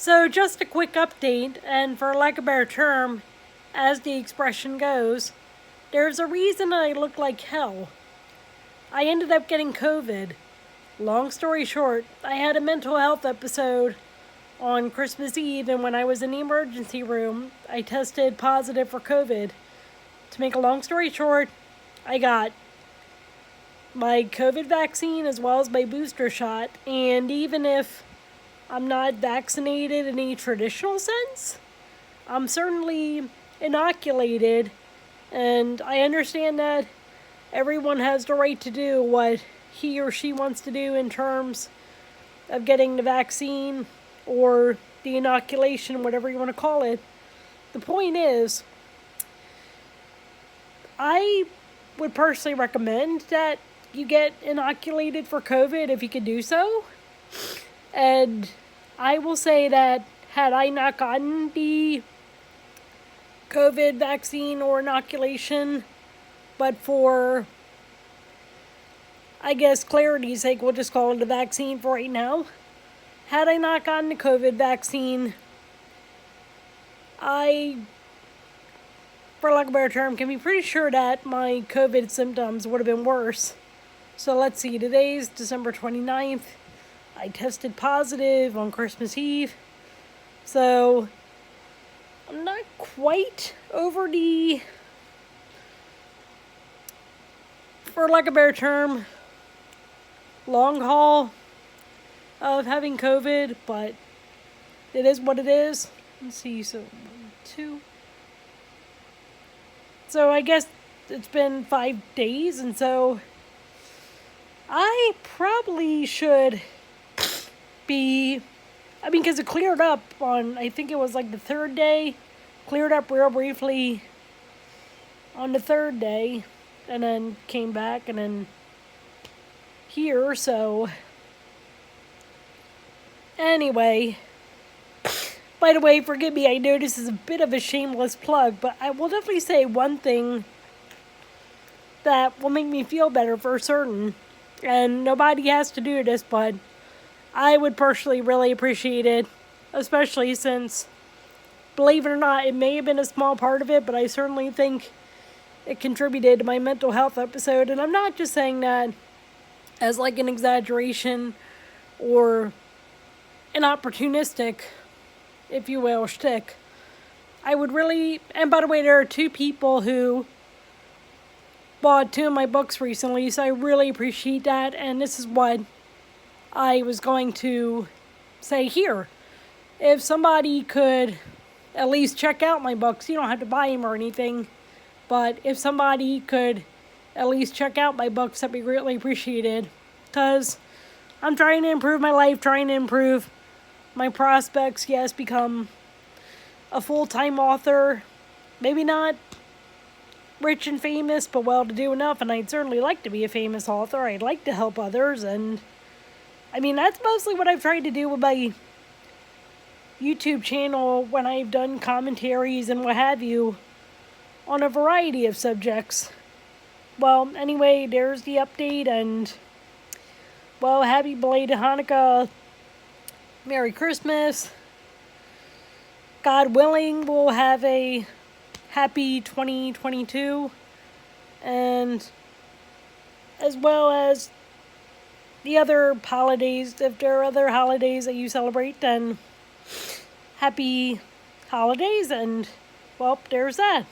So just a quick update, and for lack of a better term, as the expression goes, there's a reason I look like hell. I ended up getting COVID. Long story short, I had a mental health episode on Christmas Eve, and when I was in the emergency room, I tested positive for COVID. To make a long story short, I got my COVID vaccine as well as my booster shot, and even if I'm not vaccinated in any traditional sense, I'm certainly inoculated, and I understand that everyone has the right to do what he or she wants to do in terms of getting the vaccine or the inoculation, whatever you want to call it. The point is, I would personally recommend that you get inoculated for COVID if you could do so. And I will say that had I not gotten the COVID vaccine or inoculation, but for, I guess, clarity's sake, we'll just call it a vaccine for right now. Had I not gotten the COVID vaccine, I, for lack of a better term, can be pretty sure that my COVID symptoms would have been worse. So let's see, today's December 29th. I tested positive on Christmas Eve. So I'm not quite over the, for lack of a better term, long haul of having COVID, but it is what it is. Let's see, so 1, 2. So I guess it's been 5 days, and so I probably should be, because it cleared up on, I think it was like the 3rd day, cleared up real briefly on the 3rd day, and then came back, and then here, so anyway, by the way, forgive me, I know this is a bit of a shameless plug, but I will definitely say one thing that will make me feel better for certain, and nobody has to do this, but I would personally really appreciate it, especially since, believe it or not, it may have been a small part of it, but I certainly think it contributed to my mental health episode, and I'm not just saying that as like an exaggeration or an opportunistic, if you will, shtick. I would really, and by the way, there are 2 people who bought 2 of my books recently, so I really appreciate that, and this is what I was going to say here. If somebody could at least check out my books, you don't have to buy them or anything, but if somebody could at least check out my books, that'd be greatly appreciated, because I'm trying to improve my life, trying to improve my prospects, yes, become a full-time author, maybe not rich and famous, but well-to-do enough, and I'd certainly like to be a famous author. I'd like to help others, and that's mostly what I've tried to do with my YouTube channel when I've done commentaries and what have you on a variety of subjects. Well, anyway, there's the update, and, well, happy belated Hanukkah, Merry Christmas. God willing, we'll have a happy 2022, and as well as the other holidays, if there are other holidays that you celebrate, then happy holidays, and, well, there's that.